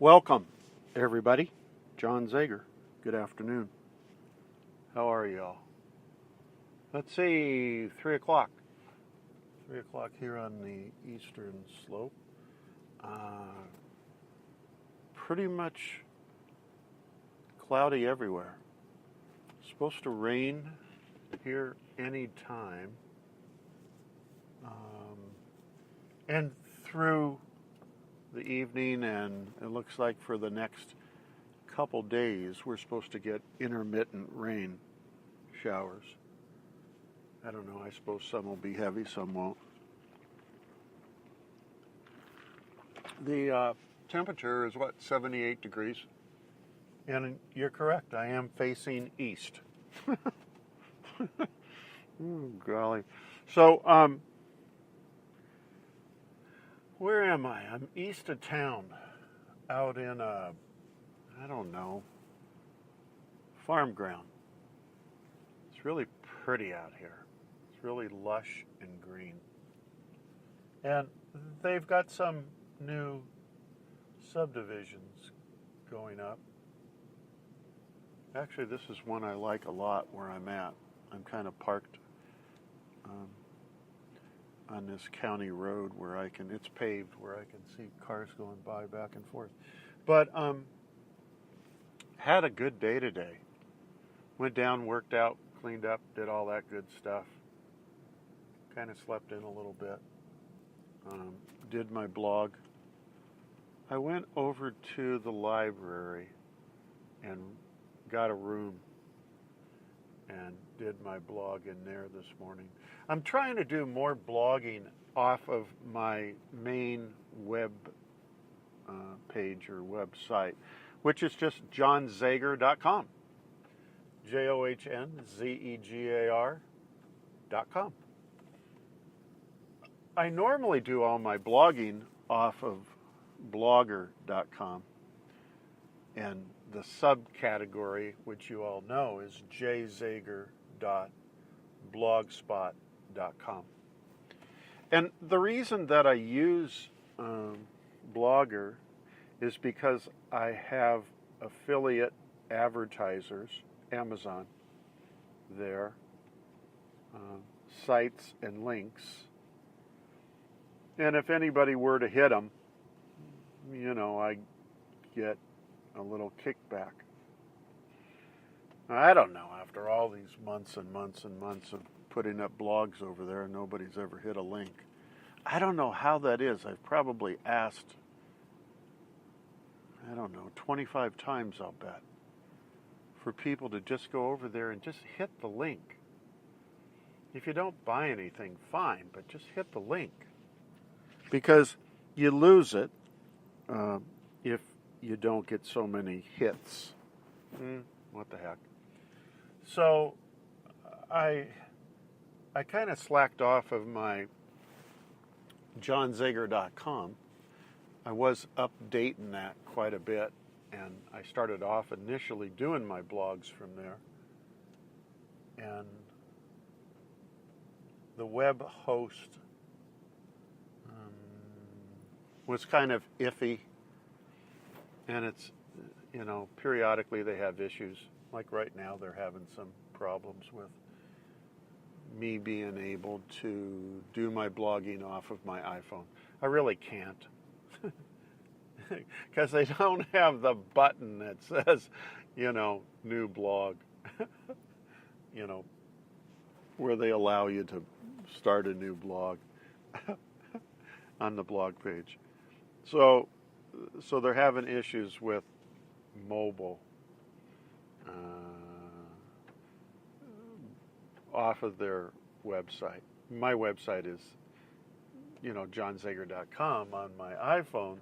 Welcome, everybody. John Zager. Good afternoon. How are y'all? Let's see, 3 o'clock. 3 o'clock here on the eastern slope. Pretty much cloudy everywhere. Supposed to rain here any time. And through the evening, and it looks like for the next couple days we're supposed to get intermittent rain showers. I don't know, I suppose some will be heavy, some won't. The temperature is 78 degrees, and you're correct, I am facing east. Golly. So where am I? I'm east of town, out in I don't know, farm ground. It's really pretty out here. It's really lush and green. And they've got some new subdivisions going up. Actually, this is one I like a lot where I'm at. I'm kind of parked on this county road where it's paved, where I can see cars going by back and forth. But had a good day today. Went down, worked out, cleaned up, did all that good stuff. Kind of slept in a little bit. Did my blog. I went over to the library and got a room and did my blog in there this morning. I'm trying to do more blogging off of my main web page or website, which is just johnzager.com. JOHNZEGAR.com. I normally do all my blogging off of blogger.com, and the subcategory, which you all know, is jzager.blogspot.com. And the reason that I use Blogger is because I have affiliate advertisers, Amazon, there, sites and links. And if anybody were to hit them, I get a little kickback. I don't know, after all these months and months and months of putting up blogs over there, nobody's ever hit a link. I don't know how that is. I've probably asked, 25 times, I'll bet, for people to just go over there and just hit the link. If you don't buy anything, fine, but just hit the link. Because you lose it if you don't get so many hits. What the heck? So I kind of slacked off of my johnzager.com. I was updating that quite a bit, and I started off initially doing my blogs from there. And the web host was kind of iffy, and it's, periodically they have issues. Like right now, they're having some problems with me being able to do my blogging off of my iPhone. I really can't, because they don't have the button that says, new blog, where they allow you to start a new blog on the blog page. So they're having issues with mobile off of their website. My website is, johnzager.com on my iPhone,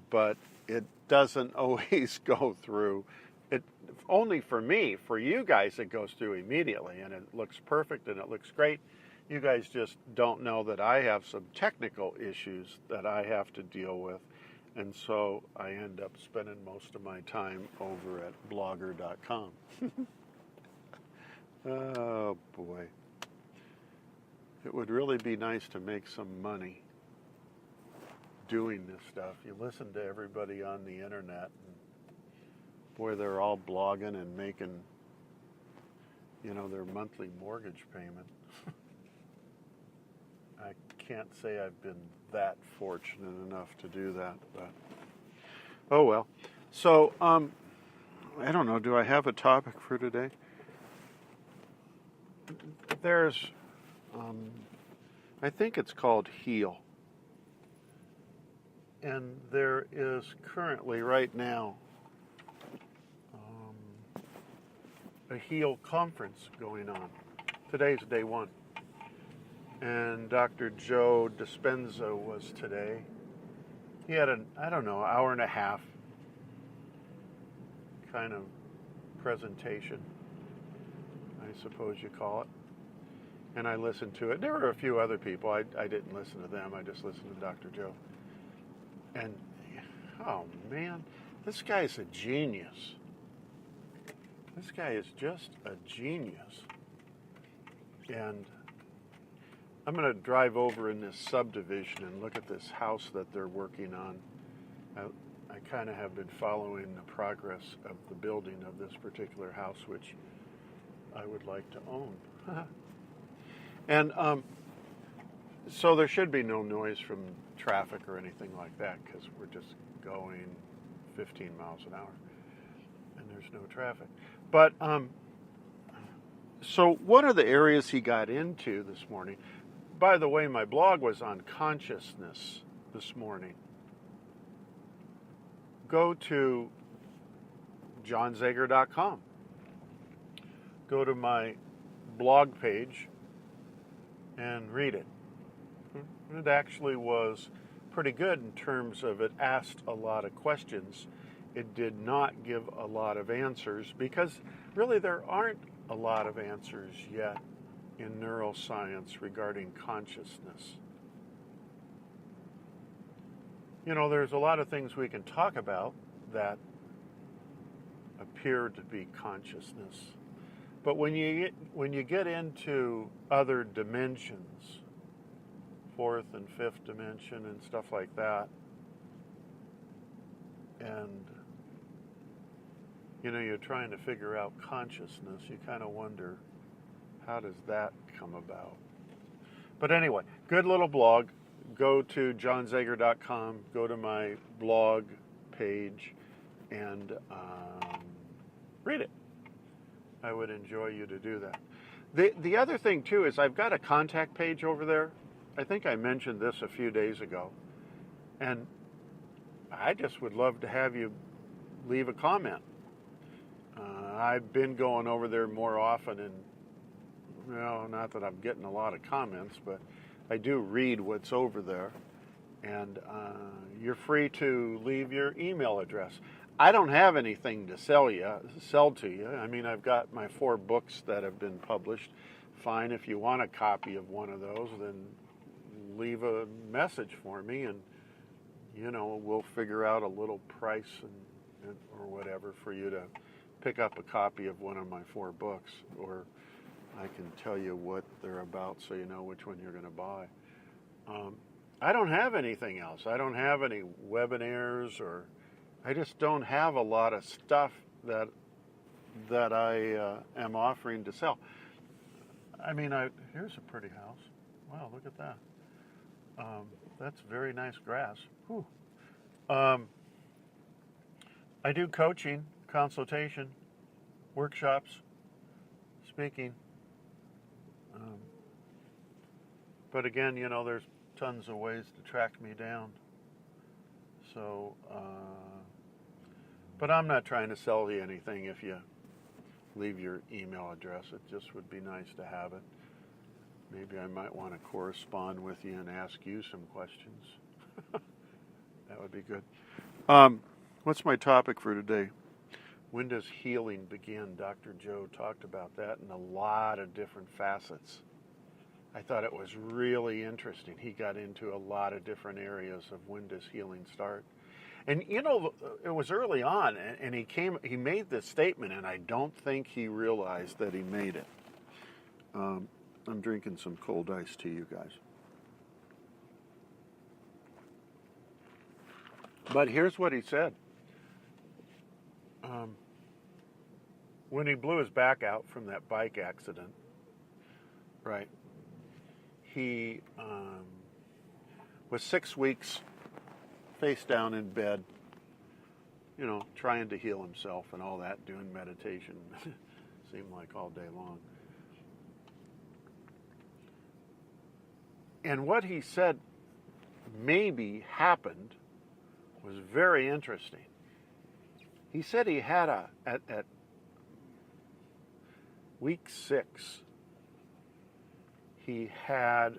but it doesn't always go through. It only for me. For you guys, it goes through immediately, and it looks perfect and it looks great. You guys just don't know that I have some technical issues that I have to deal with, and so I end up spending most of my time over at blogger.com. Oh boy. It would really be nice to make some money doing this stuff. You listen to everybody on the internet, and boy, they're all blogging and making, their monthly mortgage payment. I can't say I've been that fortunate enough to do that, but oh well. So, I don't know, do I have a topic for today? There's, I think it's called HEAL. And there is currently, right now, a HEAL conference going on. Today's day one. And Dr. Joe Dispenza was today. He had hour and a half kind of presentation, I suppose you call it. And I listened to it. There were a few other people. I didn't listen to them. I just listened to Dr. Joe. And, oh man, this guy's a genius. This guy is just a genius. And I'm going to drive over in this subdivision and look at this house that they're working on. I kind of have been following the progress of the building of this particular house, which I would like to own. And so there should be no noise from traffic or anything like that, because we're just going 15 miles an hour and there's no traffic. But so one of the areas he got into this morning, by the way, my blog was on consciousness this morning. Go to johnzager.com. Go to my blog page and read it. It actually was pretty good in terms of it asked a lot of questions. It did not give a lot of answers, because really there aren't a lot of answers yet in neuroscience regarding consciousness. There's a lot of things we can talk about that appear to be consciousness. But when you get into other dimensions, fourth and fifth dimension and stuff like that, and you're trying to figure out consciousness, you kind of wonder, how does that come about? But anyway, good little blog. Go to johnzager.com, go to my blog page, and read it. I would enjoy you to do that. The other thing, too, is I've got a contact page over there. I think I mentioned this a few days ago. And I just would love to have you leave a comment. I've been going over there more often, and, not that I'm getting a lot of comments, but I do read what's over there. And you're free to leave your email address. I don't have anything to sell to you. I mean, I've got my 4 books that have been published. Fine, if you want a copy of one of those, then leave a message for me, and we'll figure out a little price or whatever for you to pick up a copy of one of my 4 books, or I can tell you what they're about so you know which one you're going to buy. I don't have anything else. I don't have any webinars, or I just don't have a lot of stuff that I am offering to sell. I mean, here's a pretty house. Wow, look at that. That's very nice grass. Whew. I do coaching, consultation, workshops, speaking. But again, there's tons of ways to track me down. So, but I'm not trying to sell you anything if you leave your email address. It just would be nice to have it. Maybe I might want to correspond with you and ask you some questions. That would be good. What's my topic for today? When does healing begin? Dr. Joe talked about that in a lot of different facets. I thought it was really interesting. He got into a lot of different areas of when does healing start. And it was early on, and he made this statement, and I don't think he realized that he made it. I'm drinking some cold iced tea, you guys. But here's what he said. When he blew his back out from that bike accident, right, he was 6 weeks face down in bed, trying to heal himself and all that, doing meditation. Seemed like all day long. And what he said maybe happened was very interesting. He said he had at week 6, he had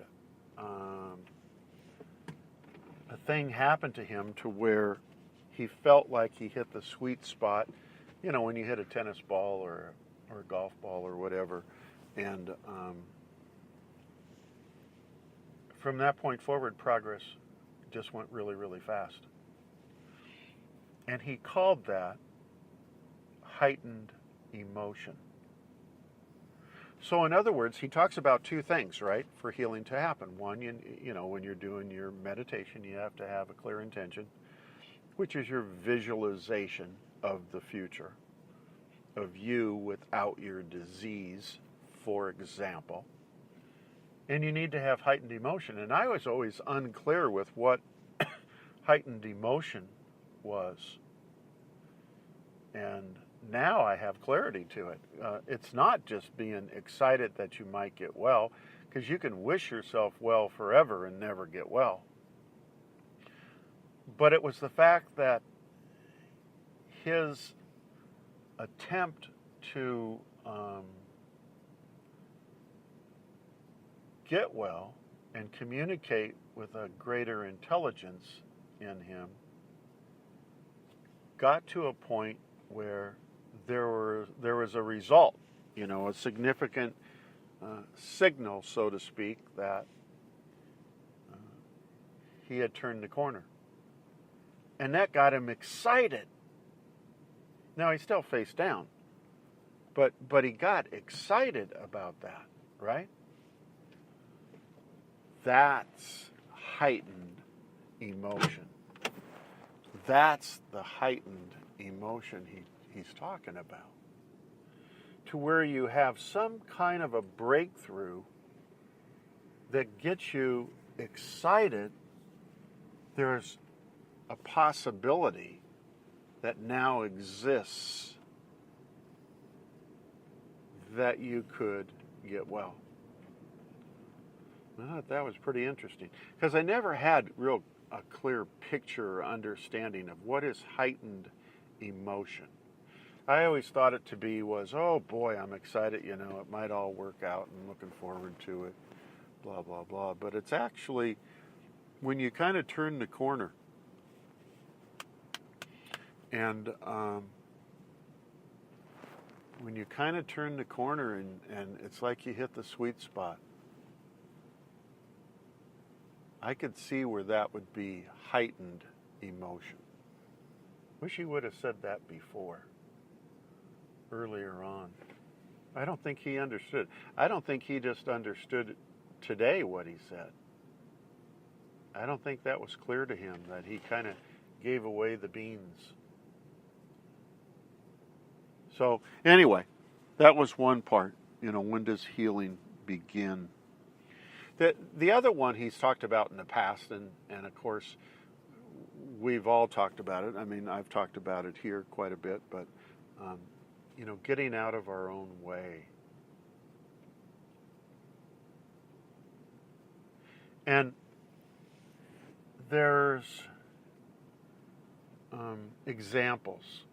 a thing happen to him to where he felt like he hit the sweet spot, when you hit a tennis ball or a golf ball or whatever. And from that point forward, progress just went really, really fast. And he called that heightened emotion. So in other words, he talks about 2 things, right, for healing to happen. One, when you're doing your meditation, you have to have a clear intention, which is your visualization of the future, of you without your disease, for example. And you need to have heightened emotion. And I was always unclear with what heightened emotion was. And now I have clarity to it. It's not just being excited that you might get well, because you can wish yourself well forever and never get well. But it was the fact that his attempt to get well and communicate with a greater intelligence in him got to a point where there was a result, a significant signal, so to speak, that he had turned the corner. And that got him excited. Now, he's still face down, but he got excited about that, right? That's heightened emotion. That's the heightened emotion he's talking about. To where you have some kind of a breakthrough that gets you excited. There's a possibility that now exists that you could get well. I thought that was pretty interesting, because I never had a clear picture or understanding of what is heightened emotion. I always thought it to be was, oh boy, I'm excited, it might all work out and looking forward to it, blah, blah, blah. But it's actually when you kind of turn the corner and when you kind of turn the corner and it's like you hit the sweet spot. I could see where that would be heightened emotion. Wish he would have said that before, earlier on. I don't think he understood. I don't think he just understood today what he said. I don't think that was clear to him, that he kind of gave away the beans. So anyway, that was one part. When does healing begin? The other one he's talked about in the past, and of course, we've all talked about it. I mean, I've talked about it here quite a bit, but, getting out of our own way. And there's examples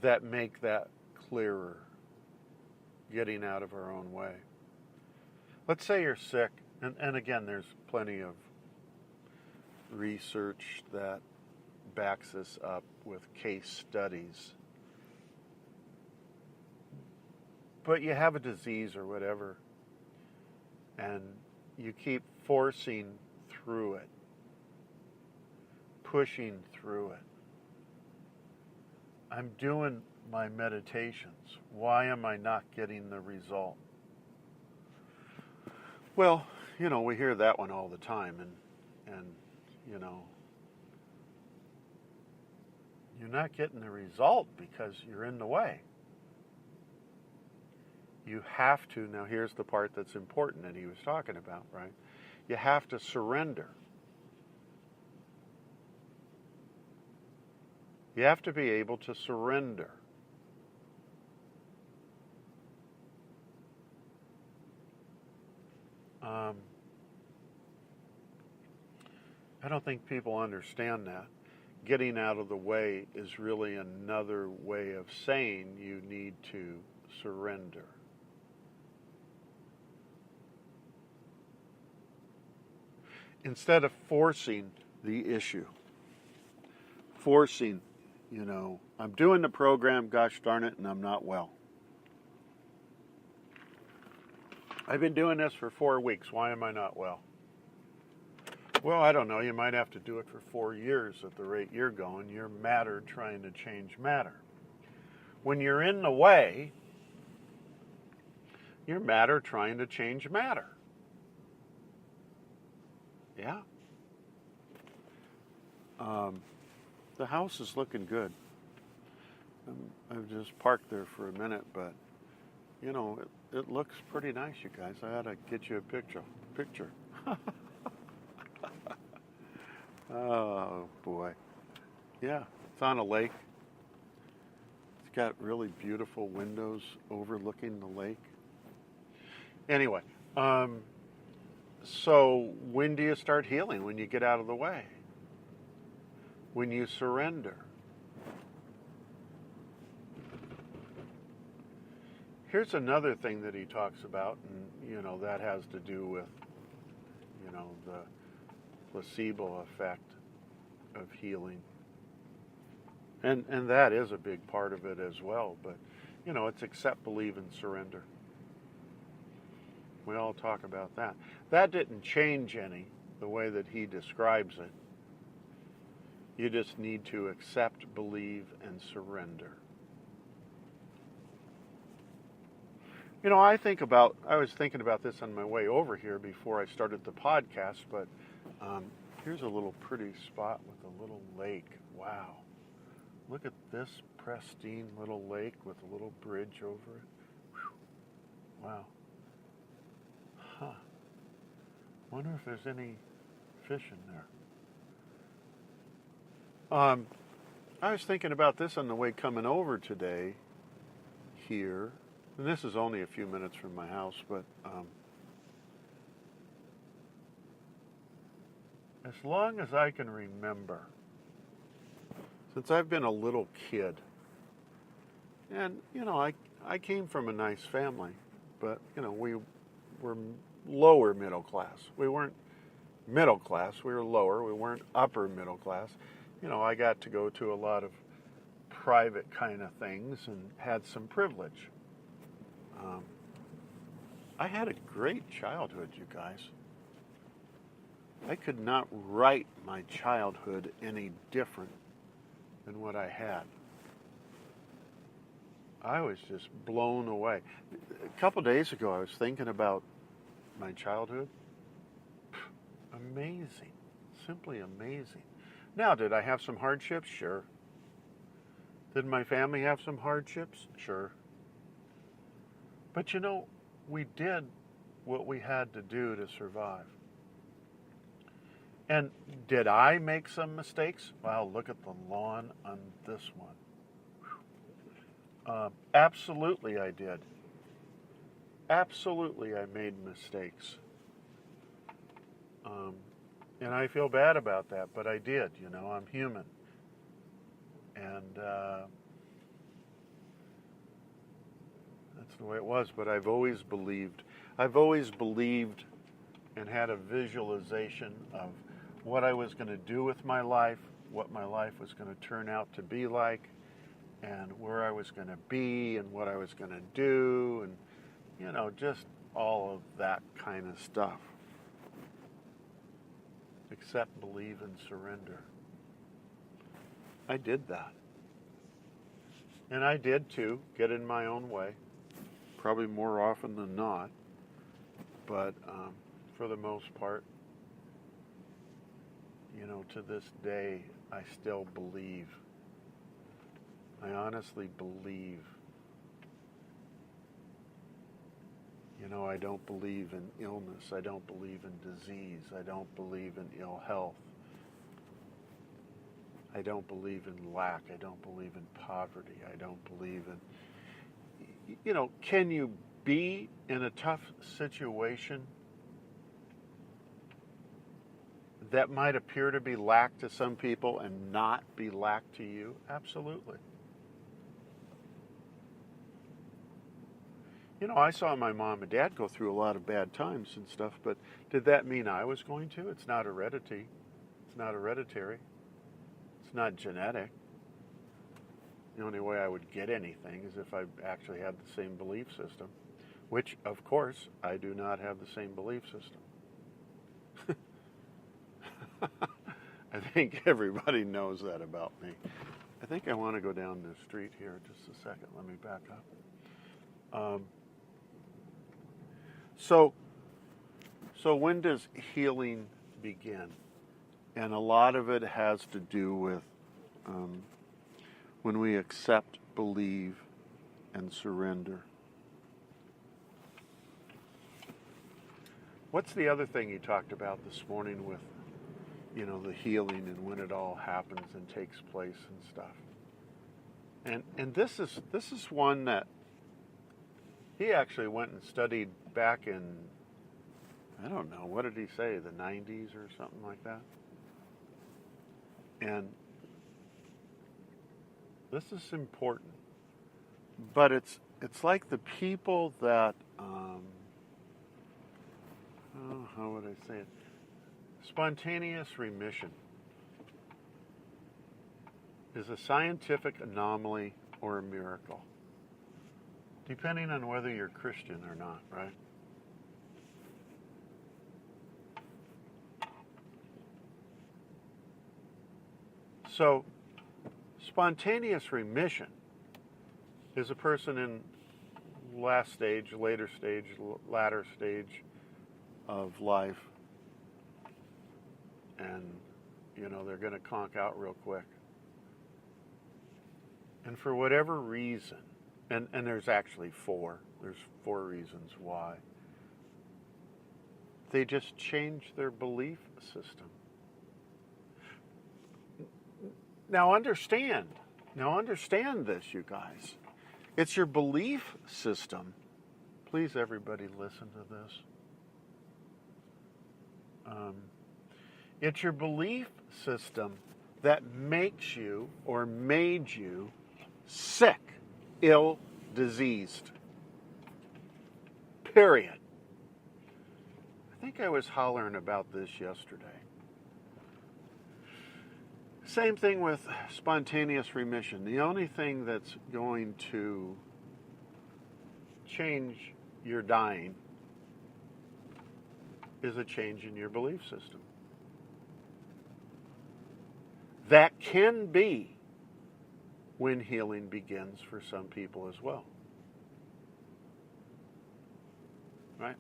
that make that clearer, getting out of our own way. Let's say you're sick, and again, there's plenty of research that backs this up with case studies. But you have a disease or whatever, and you keep forcing through it, pushing through it. I'm doing my meditations. Why am I not getting the result? Well, we hear that one all the time, and You're not getting the result because you're in the way. You have to, now here's the part that's important that he was talking about, right? You have to surrender. You have to be able to surrender. I don't think people understand that. Getting out of the way is really another way of saying you need to surrender. Instead of forcing the issue, forcing, I'm doing the program, gosh darn it, and I'm not well. I've been doing this for 4 weeks. Why am I not well? Well, I don't know. You might have to do it for 4 years at the rate you're going. You're matter trying to change matter. When you're in the way, you're matter trying to change matter. Yeah. The house is looking good. I've just parked there for a minute, but, it looks pretty nice, you guys. I ought to get you a picture. Oh, boy. Yeah, it's on a lake. It's got really beautiful windows overlooking the lake. Anyway, so when do you start healing? When you get out of the way. When you surrender. Here's another thing that he talks about, and, that has to do with, the placebo effect of healing. And that is a big part of it as well, but, it's accept, believe, and surrender. We all talk about that. That didn't change any, the way that he describes it. You just need to accept, believe, and surrender. I was thinking about this on my way over here before I started the podcast, but here's a little pretty spot with a little lake. Wow. Look at this pristine little lake with a little bridge over it. Whew. Wow. Huh. Wonder if there's any fish in there. I was thinking about this on the way coming over today here. And this is only a few minutes from my house, but as long as I can remember, since I've been a little kid, and, I came from a nice family, but, we were lower middle class. We weren't middle class, we were lower. We weren't upper middle class. I got to go to a lot of private kind of things and had some privilege. I had a great childhood, you guys. I could not write my childhood any different than what I had. I was just blown away. A couple days ago, I was thinking about my childhood. Amazing. Simply amazing. Now, did I have some hardships? Sure. Did my family have some hardships? Sure. But we did what we had to do to survive. And did I make some mistakes? Wow, look at the lawn on this one. Absolutely I did. Absolutely I made mistakes. And I feel bad about that, but I did, I'm human. And that's the way it was, but I've always believed and had a visualization of what I was going to do with my life, what my life was going to turn out to be like, and where I was going to be, and what I was going to do, and, just all of that kind of stuff. Accept, believe, and surrender. I did that. And I did, too, get in my own way. Probably more often than not. But for the most part, to this day, I still believe I honestly believe. I don't believe in illness. I don't believe in disease. I don't believe in ill health. I don't believe in lack. I don't believe in poverty. I don't believe in, can you be in a tough situation that might appear to be lack to some people and not be lack to you? Absolutely. I saw my mom and dad go through a lot of bad times and stuff, but did that mean I was going to? It's not heredity. It's not hereditary. It's not genetic. The only way I would get anything is if I actually had the same belief system, which, of course, I do not have the same belief system. I think everybody knows that about me. I think I want to go down this street here just a second. Let me back up. So when does healing begin? And a lot of it has to do with when we accept, believe, and surrender. What's the other thing you talked about this morning with, the healing and when it all happens and takes place and stuff? And this is one that he actually went and studied back in, I don't know, what did he say, the 90s or something like that? And this is important. But it's like the people that, how would I say it? Spontaneous remission is a scientific anomaly or a miracle, depending on whether you're Christian or not, right? So, spontaneous remission is a person in latter stage of life, and, they're going to conk out real quick. And for whatever reason, and there's actually there's four reasons why, they just change their belief system. Now understand this, you guys. It's your belief system. Please, everybody, listen to this. It's your belief system that makes you or made you sick, ill, diseased. Period. I think I was hollering about this yesterday. Same thing with spontaneous remission. The only thing that's going to change your dying is a change in your belief system. That can be when healing begins for some people as well. Right?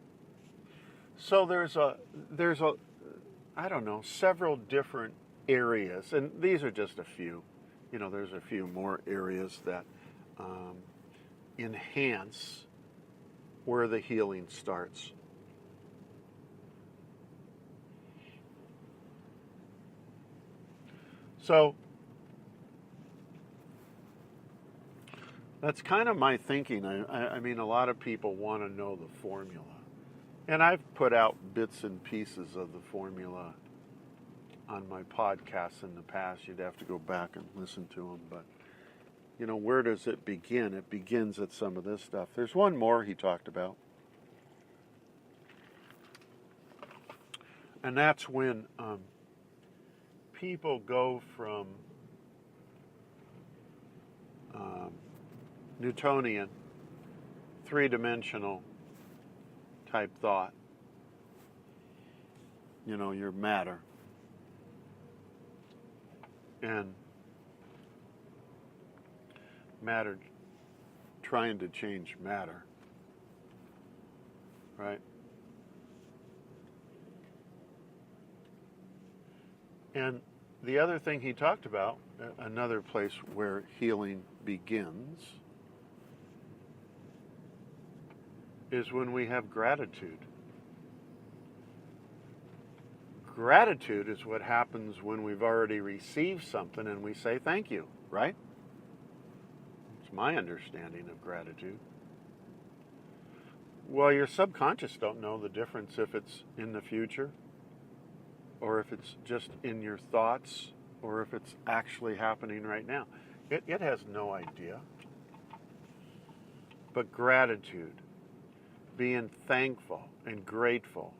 So there's several different areas, and these are just a few. There's a few more areas that enhance where the healing starts. So that's kind of my thinking. I mean, a lot of people want to know the formula. And I've put out bits and pieces of the formula on my podcasts in the past. You'd have to go back and listen to them. But, where does it begin? It begins at some of this stuff. There's one more he talked about. And that's when people go from Newtonian, three-dimensional type thought, your matter, and matter trying to change matter, right? And the other thing he talked about, another place where healing begins, is when we have gratitude. Gratitude is what happens when we've already received something and we say thank you, right? It's my understanding of gratitude. Well, your subconscious don't know the difference if it's in the future, or if it's just in your thoughts, or if it's actually happening right now. It has no idea. But gratitude, being thankful and grateful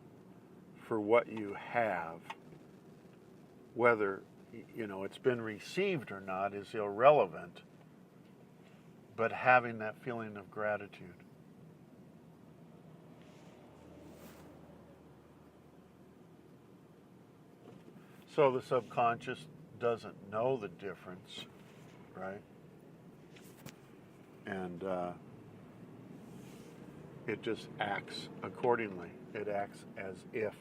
for what you have, whether it's been received or not, is irrelevant, but having that feeling of gratitude. So the subconscious doesn't know the difference, right? And it just acts accordingly. It acts as if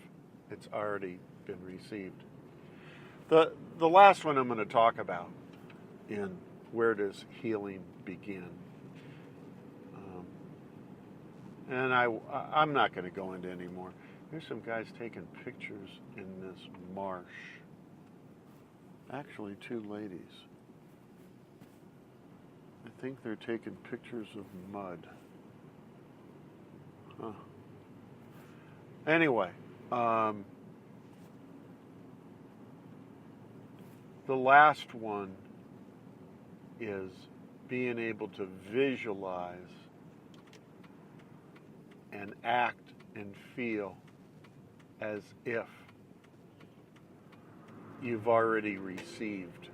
it's already been received. The last one I'm going to talk about in where does healing begin. And I'm not going to go into any more. There's some guys taking pictures in this marsh. Actually, two ladies. I think they're taking pictures of mud. Huh. Anyway, the last one is being able to visualize and act and feel as if you've already received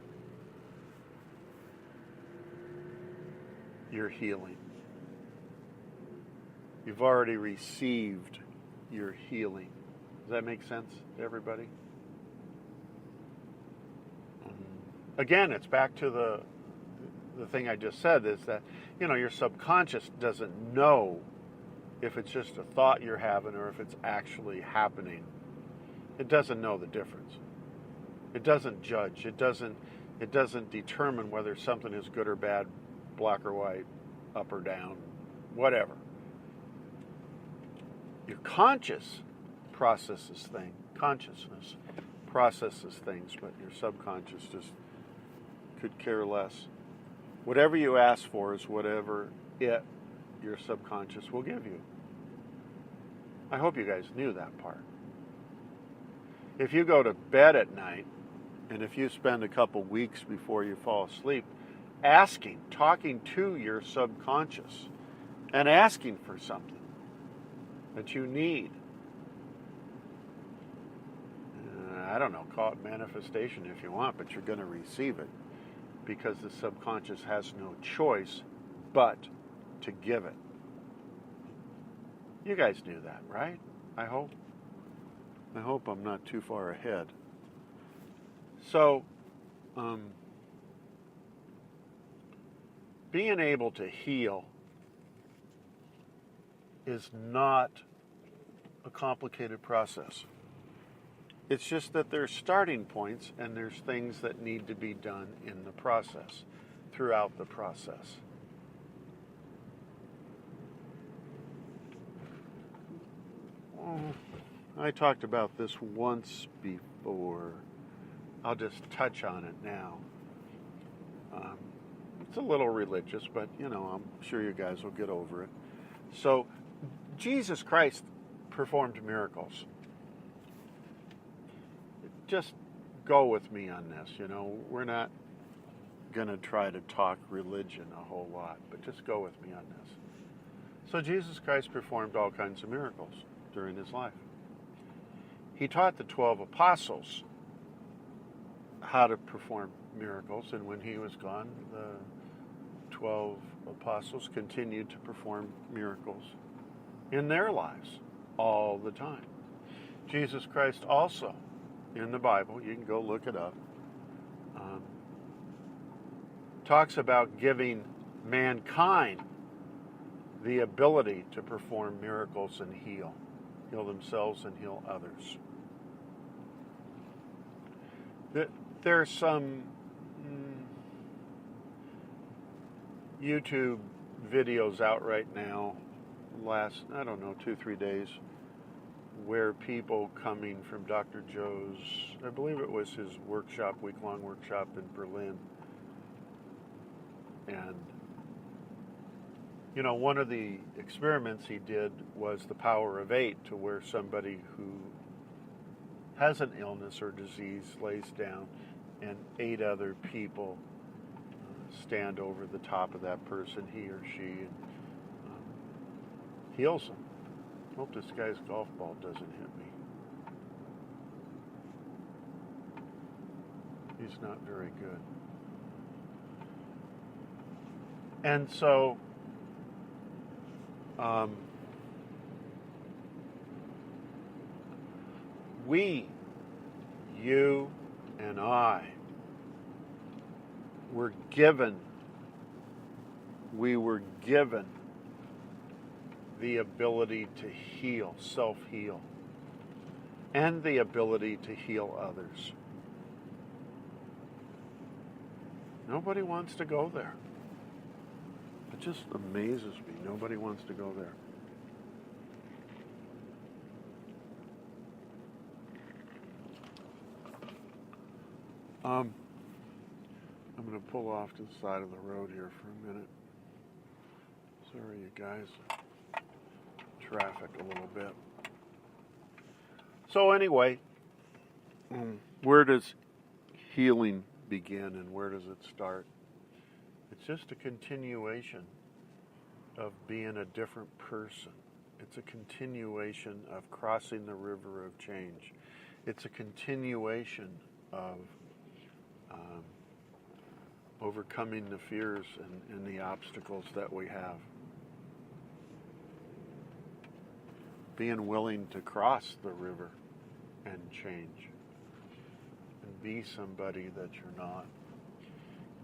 your healing. You've already received your healing. Does that make sense to everybody? Again, it's back to the thing I just said, is that, your subconscious doesn't know if it's just a thought you're having or if it's actually happening. It doesn't know the difference. It doesn't judge. It doesn't determine whether something is good or bad, black or white, up or down, whatever. Your consciousness processes things, but your subconscious just could care less. Whatever you ask for is whatever your subconscious will give you. I hope you guys knew that part. If you go to bed at night, and if you spend a couple weeks before you fall asleep talking to your subconscious and asking for something that you need, I don't know, call it manifestation if you want, but you're going to receive it, because the subconscious has no choice but to give it. You guys knew that, right? I hope. I hope I'm not too far ahead. So, being able to heal is not a complicated process. It's just that there's starting points and there's things that need to be done in the process, throughout the process. I talked about this once before. I'll just touch on it now. It's a little religious, but, I'm sure you guys will get over it. So, Jesus Christ performed miracles. Just go with me on this, We're not going to try to talk religion a whole lot, but just go with me on this. So, Jesus Christ performed all kinds of miracles during his life. He taught the 12 apostles how to perform miracles, and when he was gone, the 12 apostles continued to perform miracles in their lives all the time. Jesus Christ also, in the Bible, you can go look it up, talks about giving mankind the ability to perform miracles and heal themselves and heal others. There's some YouTube videos out right now, last, I don't know, 2-3 days, where people coming from Dr. Joe's, I believe it was his workshop, week-long workshop in Berlin, and you know, one of the experiments he did was the power of 8, to where somebody who has an illness or disease lays down and 8 other people stand over the top of that person, he or she, and heals them. Hope this guy's golf ball doesn't hit me. He's not very good. And so we, you and I, were given the ability to heal, self-heal, and the ability to heal others. Nobody wants to go there. It just amazes me. Nobody wants to go there. I'm going to pull off to the side of the road here for a minute. Sorry, you guys. Traffic a little bit. So anyway, where does healing begin and where does it start? It's just a continuation of being a different person. It's a continuation of crossing the river of change. It's a continuation of overcoming the fears and the obstacles that we have. Being willing to cross the river and change. And be somebody that you're not.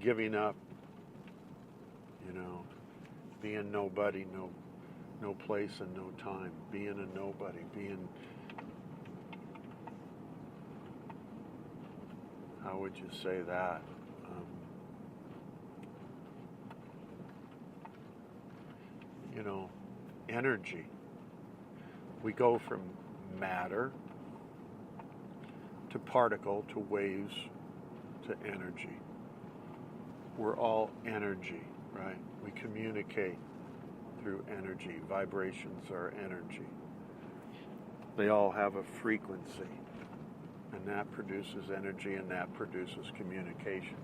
Giving up, you know, being nobody, no place and no time. Being a nobody, being, how would you say that? You know, energy. We go from matter to particle to waves to energy. We're all energy, right? We communicate through energy. Vibrations are energy. They all have a frequency, and that produces energy, and that produces communication.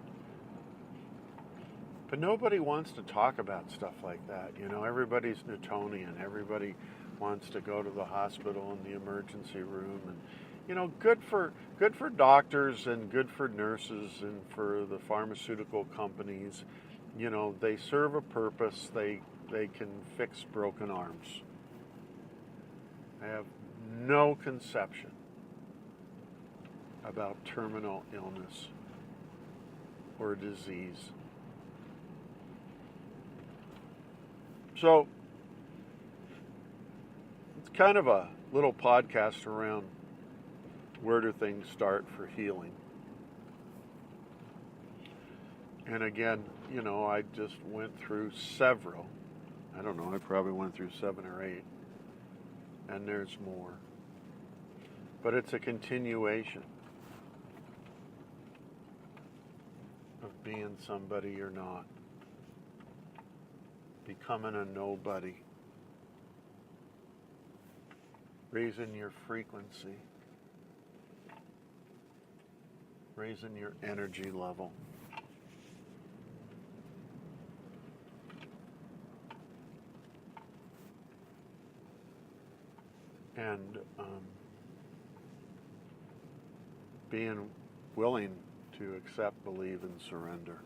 But nobody wants to talk about stuff like that. You know, everybody's Newtonian. Everybody wants to go to the hospital in the emergency room, and you know, good for doctors and good for nurses and for the pharmaceutical companies. You know, they serve a purpose. They can fix broken arms. I have no conception about terminal illness or disease. So it's kind of a little podcast around where do things start for healing. And again, you know, I just went through several. I don't know, I probably went through 7 or 8. And there's more. But it's a continuation of being somebody you're not. Becoming a nobody. Raising your frequency. Raising your energy level. And being willing to accept, believe, and surrender.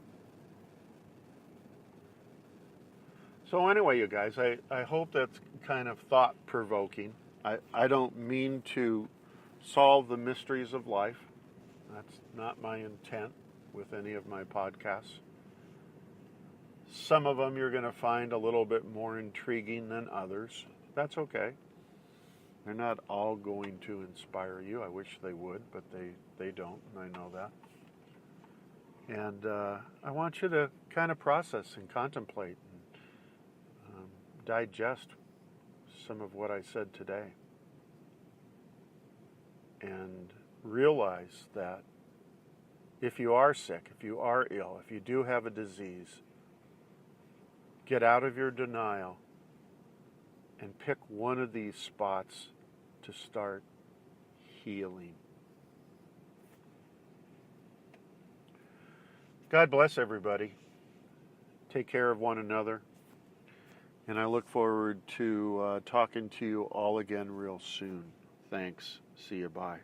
So anyway, you guys, I hope that's kind of thought-provoking. I don't mean to solve the mysteries of life. That's not my intent with any of my podcasts. Some of them you're going to find a little bit more intriguing than others. That's okay. They're not all going to inspire you. I wish they would, but they don't, and I know that. And I want you to kind of process and contemplate and digest some of what I said today. And realize that if you are sick, if you are ill, if you do have a disease, get out of your denial and pick one of these spots to start healing. God bless everybody. Take care of one another. And I look forward to talking to you all again real soon. Thanks. See you. Bye.